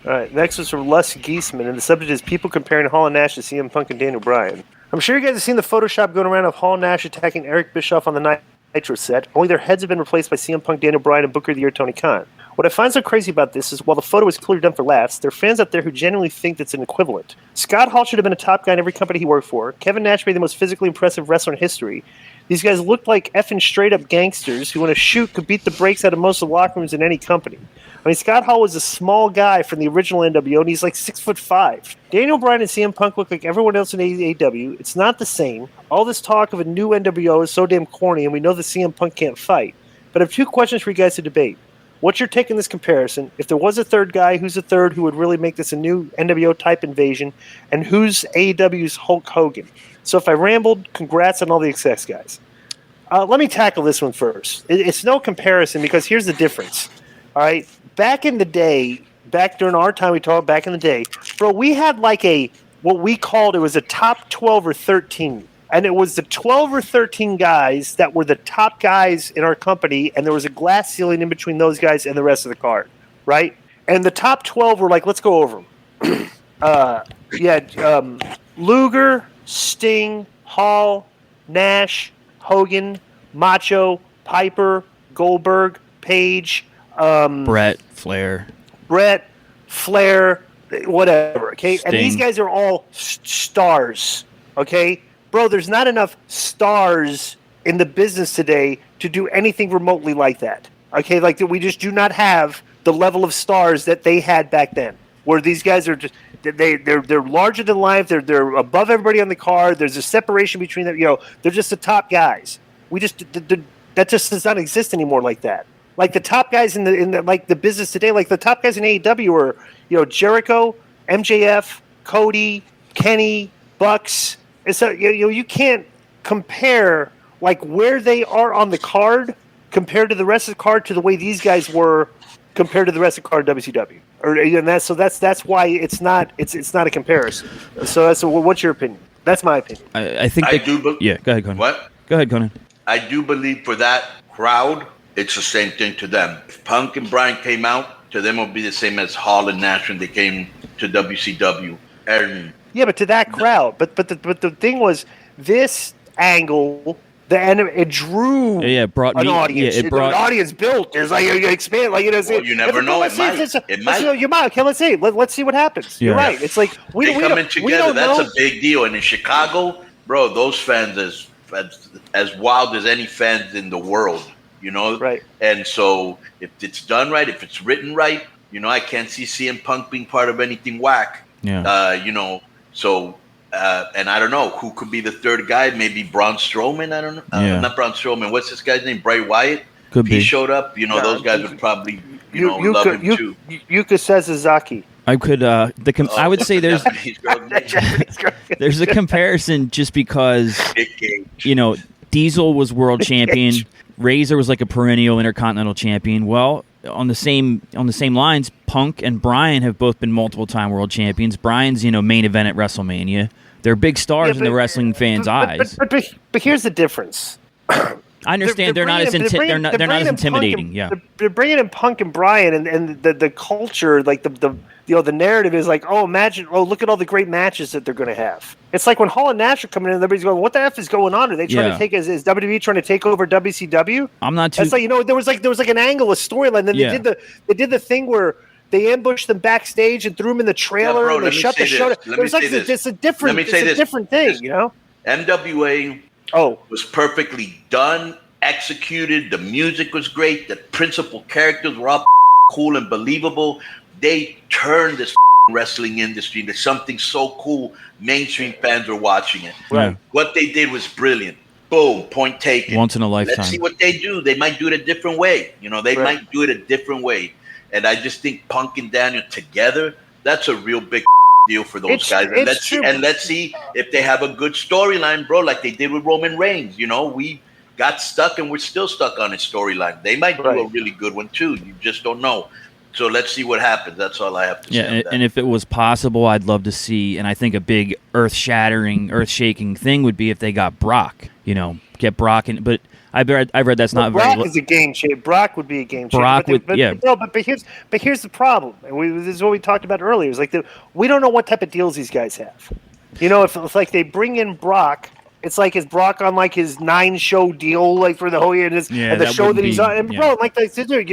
All right, next is from Les Geisman, and the subject is people comparing Hall Nash to CM Punk and Daniel Bryan. I'm sure you guys have seen the Photoshop going around of Hall Nash attacking Eric Bischoff on the Nitro set, only their heads have been replaced by CM Punk, Daniel Bryan, and Booker of the Year Tony Khan. What I find so crazy about this is while the photo is clearly done for laughs, there are fans out there who genuinely think that's an equivalent. Scott Hall should have been a top guy in every company he worked for. Kevin Nash made the most physically impressive wrestler in history. These guys look like effing straight-up gangsters who, when a shoot, could beat the brakes out of most of the locker rooms in any company. I mean, Scott Hall was a small guy from the original NWO, and he's like 6'5". Daniel Bryan and CM Punk look like everyone else in AEW. It's not the same. All this talk of a new NWO is so damn corny, and we know that CM Punk can't fight. But I have two questions for you guys to debate. What's your take on this comparison? If there was a third guy, who's the third who would really make this a new NWO-type invasion? And who's AEW's Hulk Hogan? So if I rambled, congrats on all the success, guys. Let me tackle this one first. It's no comparison because here's the difference. All right? Back in the day, back during our time, we talked back in the day, bro, we had like what we called, it was a top 12 or 13. And it was the 12 or 13 guys that were the top guys in our company, and there was a glass ceiling in between those guys and the rest of the card, right? And the top 12 were like, let's go over them. Luger, Sting, Hall, Nash, Hogan, Macho, Piper, Goldberg, Page, Brett, Flair, whatever, okay? Sting. And these guys are all stars, okay? Bro, there's not enough stars in the business today to do anything remotely like that. Okay, like we just do not have the level of stars that they had back then. Where these guys are just they're larger than life. They're above everybody on the card. There's a separation between them. They're just the top guys. That just does not exist anymore like that. Like the top guys in the like the business today, like the top guys in AEW are Jericho, MJF, Cody, Kenny, Bucks. And so you can't compare like where they are on the card compared to the rest of the card to the way these guys were compared to the rest of the card WCW. That's why it's not a comparison. So what's your opinion? That's my opinion. I think yeah, go ahead, Konnan. What? Go ahead, Konnan. I do believe for that crowd, it's the same thing to them. If Punk and Bryan came out, to them it would be the same as Hall and Nash when they came to WCW. And yeah, but to that crowd. But the thing was, this angle, it drew it brought an audience. Yeah, it brought an audience built. It's like you expand, like you never know. It might. Okay, let's see. Let's see what happens. Yeah. You're right. It's like they come in together. That's a big deal. And in Chicago, bro, those fans as wild as any fans in the world. Right. And so if it's done right, if it's written right, I can't see CM Punk being part of anything whack. Yeah. So, and I don't know who could be the third guy. Maybe Braun Strowman. I don't know. Not Braun Strowman. What's this guy's name? Bray Wyatt. Could be. He showed up. Those guys would probably, love him too. Yuka Sasaki. I could. I would say there's there's a comparison just because Diesel was world champion. Razor was like a perennial Intercontinental champion. Well, on the same lines, Punk and Bryan have both been multiple-time world champions. Bryan's, main event at WrestleMania. They're big stars in the wrestling fans' eyes. But here's the difference. I understand they're not as intimidating. They're bringing in Punk and Bryan, and the culture, like the narrative is like, look at all the great matches that they're going to have. It's like when Hall and Nash are coming in, everybody's going, what the F is going on? Are they trying to take, is WWE trying to take over WCW? I'm not too. It's like, there was like an angle, a storyline. Then they did the thing where they ambushed them backstage and threw them in the trailer and they shut the show. It's a different thing, NWA was perfectly done, executed. The music was great. The principal characters were all cool and believable. They turned this wrestling industry into something so cool. Mainstream fans were watching it. Right. What they did was brilliant. Boom, point taken. Once in a lifetime. Let's see what they do. They might do it a different way. They might do it a different way. And I just think Punk and Daniel together, that's a real big deal for those guys. And let's see if they have a good storyline, bro, like they did with Roman Reigns. We got stuck and we're still stuck on his storyline. They might do a really good one too. You just don't know. So let's see what happens. That's all I have to say. Yeah, and if it was possible, I'd love to see, and I think a big earth-shaking thing would be if they got Brock. get Brock in. But I've read that's not Brock very. Is a game changer. Brock would be a game changer. Brock but here's the problem. And this is what we talked about earlier. It's like we don't know what type of deals these guys have. If like they bring in Brock, it's like is Brock on like his 9-show deal like for the whole year and the show that he's on. And bro, like dude, they're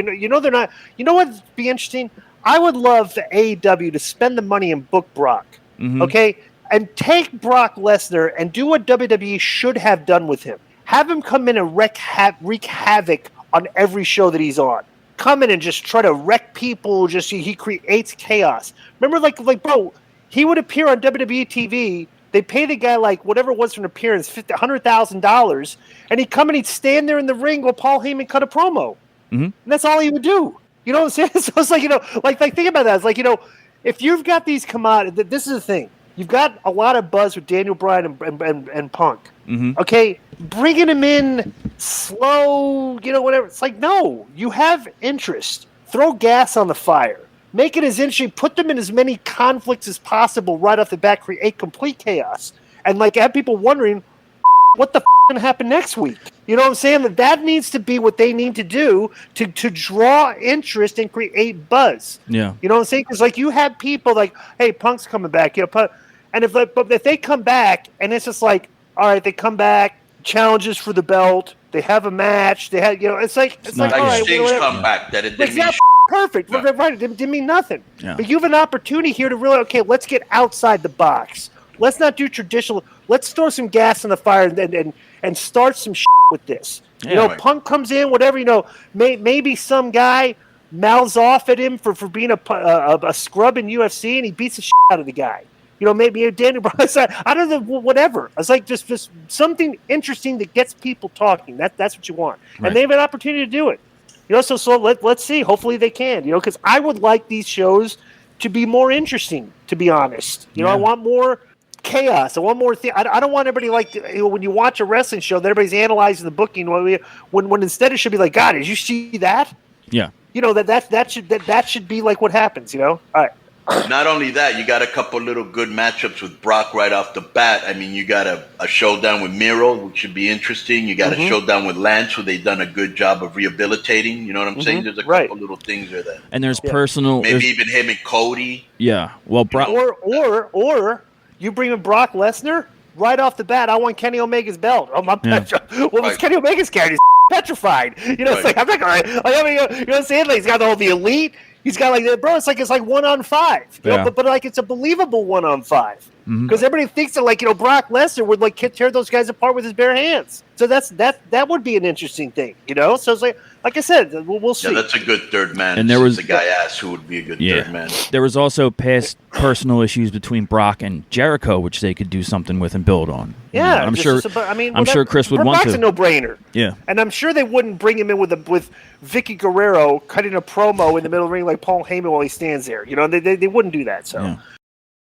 not. You know what'd be interesting? I would love the AEW to spend the money and book Brock. Mm-hmm. Okay, and take Brock Lesnar and do what WWE should have done with him. Have him come in and wreak havoc on every show that he's on. Come in and just try to wreck people. He creates chaos. Remember, like bro, he would appear on WWE TV. They pay the guy like whatever it was for an appearance, $100,000, and he'd come and he'd stand there in the ring while Paul Heyman cut a promo. Mm-hmm. And that's all he would do. You know what I'm saying? So it's like like think about that. It's like if you've got these commodities, this is the thing. You've got a lot of buzz with Daniel Bryan and Punk. Mm-hmm. Okay, bringing him in slow, whatever. It's like, no, you have interest. Throw gas on the fire. Make it as interesting. Put them in as many conflicts as possible right off the bat. Create complete chaos. And like have people wondering, what the going to happen next week? You know what I'm saying? That needs to be what they need to do to draw interest and create buzz. Yeah. You know what I'm saying? Because like you have people like, hey, Punk's coming back. And if they come back and it's just like, all right, they come back, challenges for the belt, they have a match, they have, it's like all right, Sting's come back. That it didn't mean perfect. Yeah. Right. It didn't mean nothing. Yeah. But you have an opportunity here to really, let's get outside the box. Let's not do traditional. Let's throw some gas in the fire and start some with this. Yeah, Punk comes in, whatever, maybe some guy mouths off at him for being a scrub in UFC and he beats the out of the guy. Maybe Daniel Bryan. I don't know, whatever. It's like just something interesting that gets people talking. That's what you want. Right. And they have an opportunity to do it. So let's see. Hopefully they can. Because I would like these shows to be more interesting, to be honest. I want more chaos. I want more thing. I don't want everybody like when you watch a wrestling show that everybody's analyzing the booking when instead it should be like, God, did you see that? Yeah. That should be like what happens. All right. Not only that, you got a couple little good matchups with Brock right off the bat. I mean, you got a showdown with Miro, which should be interesting. You got a showdown with Lance, who they've done a good job of rehabilitating. You know what I'm saying? There's a couple little things there that. And there's personal. Maybe even him and Cody. Yeah. Well, Brock. Or you bring in Brock Lesnar right off the bat. I want Kenny Omega's belt. What's Kenny Omega's character? He's petrified. It's like I'm not going. You know what I'm saying? Like he's got the elite. He's got like bro. It's like 1-on-5. But like it's a believable 1-on-5 because everybody thinks that Brock Lesnar would tear those guys apart with his bare hands. So that would be an interesting thing. So it's like I said, we'll see. Yeah, that's a good third man. And there was the guy asked who would be a good third man. There was also past personal issues between Brock and Jericho, which they could do something with and build on. Yeah, I'm sure Chris would want to. Brock's a no-brainer. Yeah, and I'm sure they wouldn't bring him in with Vicky Guerrero cutting a promo in the middle of the ring like Paul Heyman while he stands there. They wouldn't do that. So. Yeah.